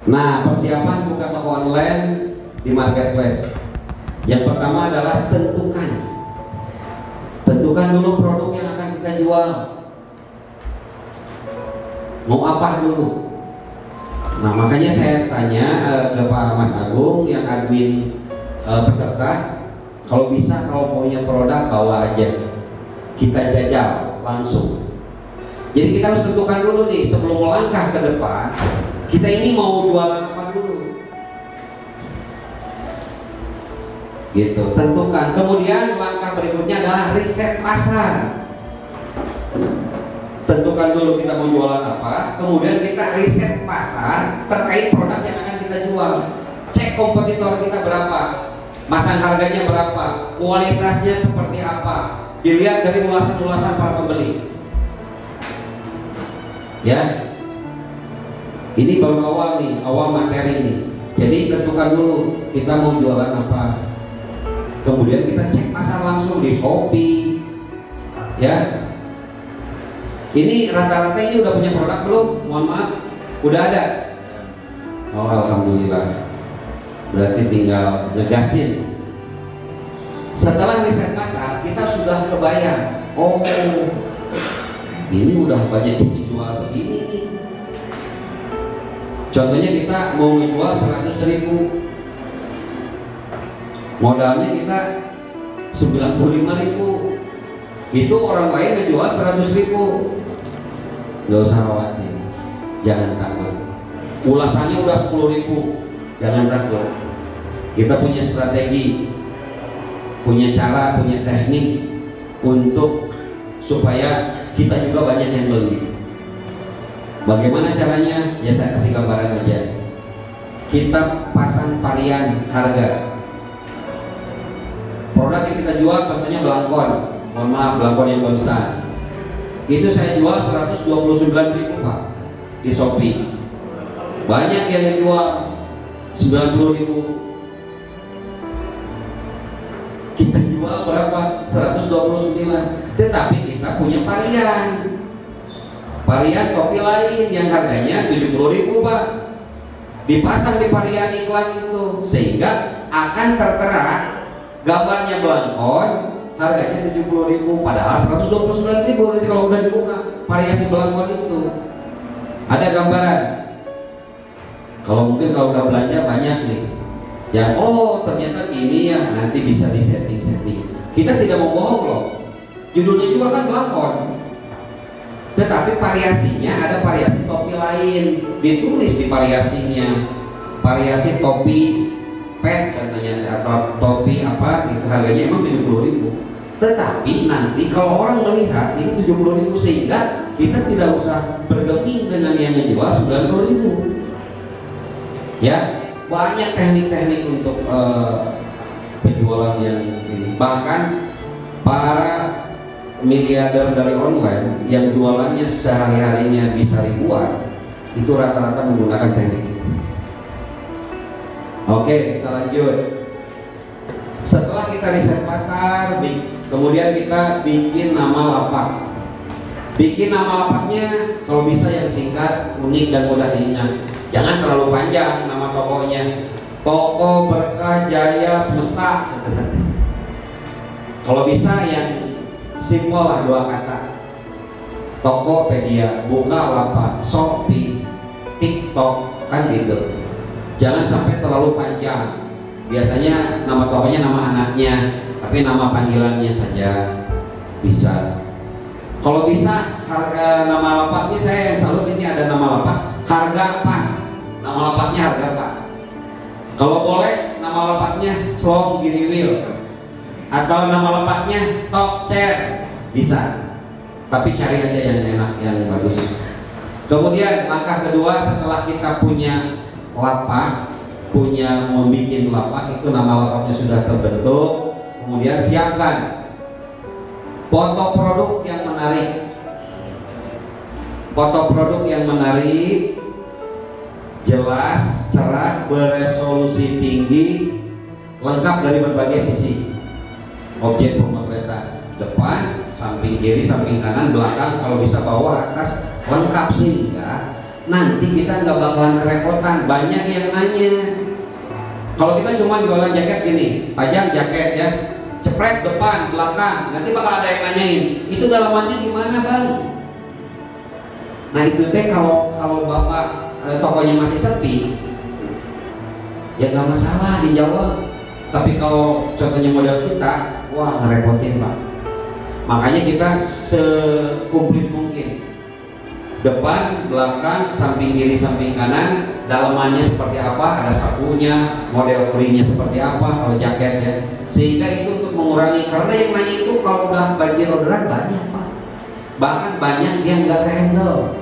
Nah, persiapan buka toko online di marketplace. Yang pertama adalah tentukan dulu produk yang akan kita jual. Mau apa dulu? Nah, makanya saya tanya ke Pak Mas Agung yang admin peserta, kalau bisa kalau punya produk bawa aja, kita jajal langsung. Jadi kita harus tentukan dulu nih sebelum melangkah ke depan, kita ini mau jualan apa dulu, gitu. Tentukan. Kemudian langkah berikutnya adalah riset pasar. Tentukan dulu kita mau jualan apa, kemudian kita riset pasar terkait produk yang akan kita jual. Cek kompetitor kita berapa, masang harganya berapa, kualitasnya seperti apa, dilihat dari ulasan-ulasan para pembeli. Ya, ini baru awal nih, awal materi nih. Jadi tentukan dulu kita mau jualan apa, kemudian kita cek pasar langsung di Shopee. Ya, ini rata-rata ini udah punya produk belum? Mohon maaf, udah ada. Oh, alhamdulillah. Berarti tinggal ngegasin. Setelah riset pasar, kita sudah kebayang. Oh, ini udah banyak yang dijual segini nih. Contohnya kita mau menjual 100.000, modalnya kita 95.000. Itu orang lain menjual 100.000. Gak usah khawatir, jangan takut. Ulasannya udah 10.000, jangan takut. Kita punya strategi, punya cara, punya teknik untuk supaya kita juga banyak yang beli. Bagaimana caranya? Ya saya kasih gambaran aja. Kita pasang varian harga. Produk yang kita jual contohnya belangkon. Mohon maaf, belangkon yang barusan. Itu saya jual 129.000 Pak di Shopee. Banyak yang dijual 90.000. Kita jual berapa? 129. Tetapi kita punya varian topi lain yang harganya 70.000 Pak. Dipasang di varian iklan itu sehingga akan tertera gambarnya belangkon, harganya 70.000, padahal 129.000 nanti kalau udah dibuka variasi belangkon itu ada gambaran. Kalau mungkin kalau udah belanja banyak nih yang oh ternyata gini ya, nanti bisa di setting. Kita tidak mau bohong loh, judulnya juga kan belangkon, tetapi variasinya ada variasi topi lain, ditulis di variasinya, variasi topi pet contohnya, atau topi apa itu harganya emang 70.000. Tetapi nanti kalau orang melihat ini 70.000 sehingga kita tidak usah bergeming dengan yang menjual 90.000. Ya, banyak teknik-teknik untuk penjualan yang ini. Bahkan para miliarder dari online yang jualannya sehari-harinya bisa ribuan, itu rata-rata menggunakan teknik itu. Oke, kita lanjut. Setelah kita riset pasar, kemudian kita bikin nama lapak. Bikin nama lapaknya kalau bisa yang singkat, unik dan mudah diingat. Jangan terlalu panjang nama tokonya. Toko Berkah Jaya Semesta. Kalau bisa yang simpel lah, 2 kata. Tokopedia, Bukalapak, Shopee, TikTok, kan gitu. Jangan sampai terlalu panjang. Biasanya nama tokonya nama anaknya, tapi nama panggilannya saja bisa. Kalau bisa harga nama lapaknya, saya yang salut ini ada nama lapak harga pas. Nama lapaknya harga pas. Kalau boleh nama lapaknya Slong Giriwil atau nama lapaknya Top Chair bisa. Tapi cari aja yang enak, yang bagus. Kemudian langkah kedua setelah kita punya lapak, punya membuat lapak, itu nama lapaknya sudah terbentuk. Kemudian siapkan foto produk yang menarik. Foto produk yang menarik, jelas, cerah, beresolusi tinggi, lengkap dari berbagai sisi. Objek pemotretan depan, samping kiri, samping kanan, belakang, kalau bisa bawah, atas, lengkap sehingga nanti kita nggak bakalan kerepotan. Banyak yang nanya, kalau kita cuma jualan jaket gini, pajang jaket ya, cepret depan belakang, nanti bakal ada yang nanyain itu dalamannya gimana bang. Nah itu teh kalau bapak tokonya masih sepi ya nggak masalah dijawab, tapi kalau contohnya model kita, wah ngerepotin pak. Makanya kita sekumplit mungkin, depan, belakang, samping kiri, samping kanan, dalamannya seperti apa, ada sapunya, model kurinya seperti apa kalau jaketnya, sehingga itu untuk mengurangi, karena yang nanya itu kalau udah banjir orderan banyak pak, bahkan banyak yang nggak kehandle.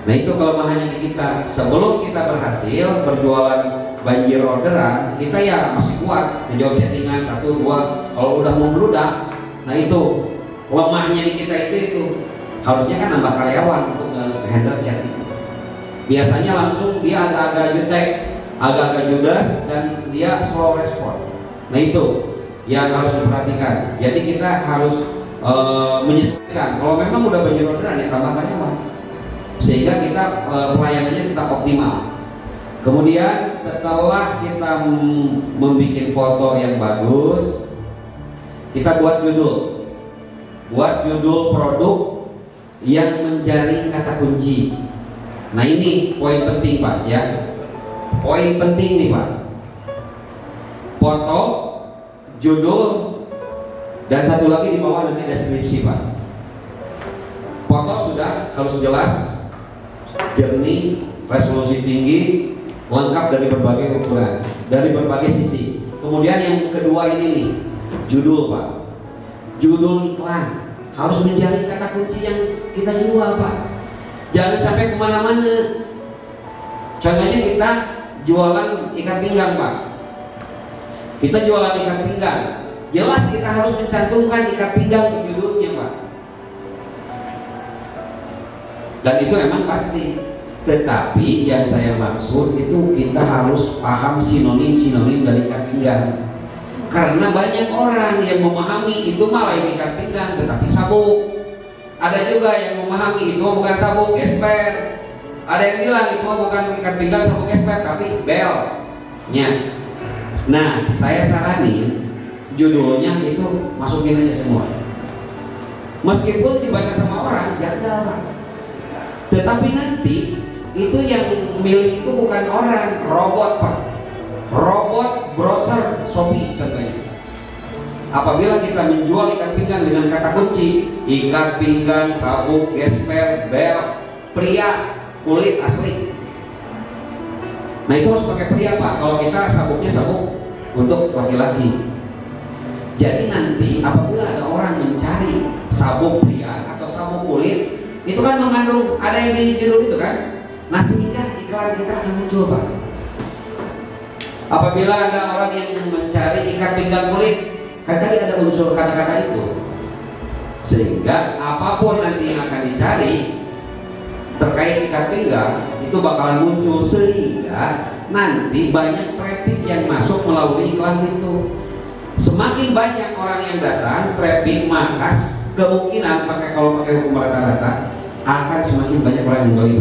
Nah itu kelemahannya di kita. Sebelum kita berhasil berjualan banjir orderan, kita ya masih kuat menjawab chattingan 1, 2. Kalau udah mau meludak, nah itu lemahnya di kita itu harusnya kan nambah karyawan untuk handle chat itu. Biasanya langsung dia agak-agak jutek, agak-agak judes, dan dia slow respon. Nah itu yang harus diperhatikan. Jadi kita harus menyesuaikan. Kalau memang udah banjir orderan ya tambah karyawan, sehingga kita pelayanannya tetap optimal. Kemudian setelah kita membuat foto yang bagus, kita buat judul produk yang menjaring kata kunci. Nah ini poin penting pak ya, poin penting nih pak. Foto, judul, dan satu lagi di bawah nanti deskripsi pak. Foto sudah harus jelas, jernih, resolusi tinggi, lengkap dari berbagai ukuran, dari berbagai sisi. Kemudian yang kedua ini nih, judul pak. Judul iklan harus menjaring kata kunci yang kita jual pak. Jangan sampai kemana-mana. Contohnya kita jualan ikan pinggang pak. Kita jualan ikan pinggang, jelas kita harus mencantumkan ikan pinggang di judulnya pak. Dan itu emang pasti. Tetapi yang saya maksud itu kita harus paham sinonim dari ikan pinggang. Karena banyak orang yang memahami itu malah ikan pinggang tetapi sabuk. Ada juga yang memahami itu bukan sabuk, gesper. Ada yang bilang itu bukan ikan pinggang, sabuk gesper, tapi belnya. Nah, saya saranin judulnya itu masukin aja semua. Meskipun dibaca sama orang, jaga. Tetapi nanti itu yang milih itu bukan orang, robot pak. Robot browser Shopee contohnya. Apabila kita menjual ikan pinggang dengan kata kunci ikan pinggang, sabuk, gesper, bel, pria, kulit asli. Nah itu harus pakai pria pak. Kalau kita sabuknya sabuk untuk laki-laki. Jadi nanti apabila ada orang mencari sabuk pria atau sabuk kulit, itu kan mengandung ada yang di judul itu kan. Nah sehingga iklan kita akan muncul pak. Apabila ada orang yang mencari ikan pinggang kulit, kan tadi ada unsur kata-kata itu, sehingga apapun nanti yang akan dicari terkait ikan pinggang itu bakalan muncul, sehingga nanti banyak traffic yang masuk melalui iklan itu. Semakin banyak orang yang datang, traffic, maka kemungkinan kalau pakai hukum rata-rata akan semakin banyak orang yang beli.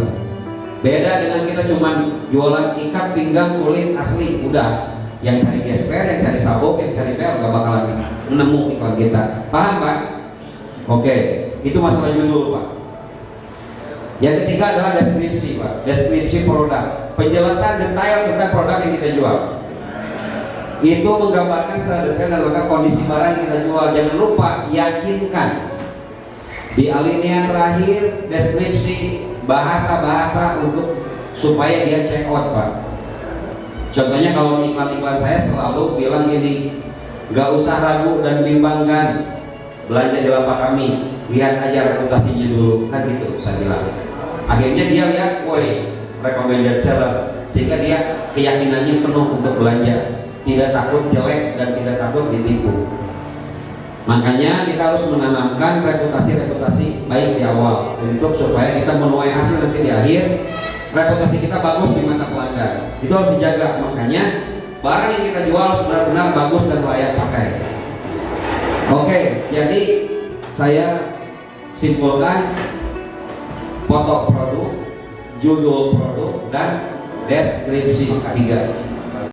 Beda dengan kita cuma jualan ikan pinggang kulit asli, udah yang cari gesper, yang cari sabuk, yang cari bel gak bakalan nemu iklan kita. Paham pak? Oke, itu masalah judul pak. Yang ketiga adalah deskripsi pak. Deskripsi produk, penjelasan detail tentang produk yang kita jual. Itu menggambarkan secara detail dan lengkap kondisi barang yang kita jual. Jangan lupa yakinkan di alinea terakhir deskripsi bahasa-bahasa untuk supaya dia check out pak. Contohnya kalau iklan-iklan saya selalu bilang gini, gak usah ragu dan bimbangkan, belanja di lapak kami, lihat aja reputasinya dulu, kan gitu saya bilang. Akhirnya dia lihat, woi recommended seller, sehingga dia keyakinannya penuh untuk belanja, tidak takut jelek dan tidak takut ditipu. Makanya kita harus menanamkan reputasi baik di awal untuk supaya kita menuai hasil nanti di akhir. Reputasi kita bagus di mata pelanggan, itu harus dijaga. Makanya barang yang kita jual harus benar-benar bagus dan layak pakai. Oke, jadi saya simpulkan, foto produk, judul produk dan deskripsi. 3.